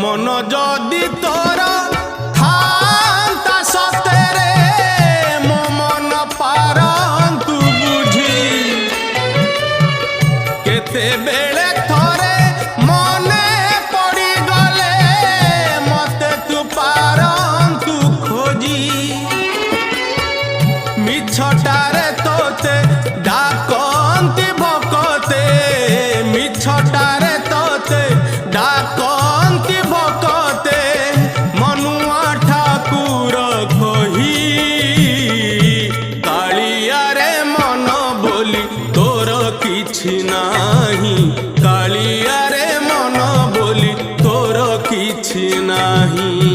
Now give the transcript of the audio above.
मन जदि तोर थांता सतेरे मो मन पारंतु बुझी केते बेले थोरे मने पड़ी गले मते तू पारंतु खोजी मिछटारे तोते डाकंती भकते मिछटारे तोते डाकंती भकते मनुआ ठाकुर कही कालिया रे मन बोली तोर किछि नाही कालिया रे मन बोली तोर किछि नाही।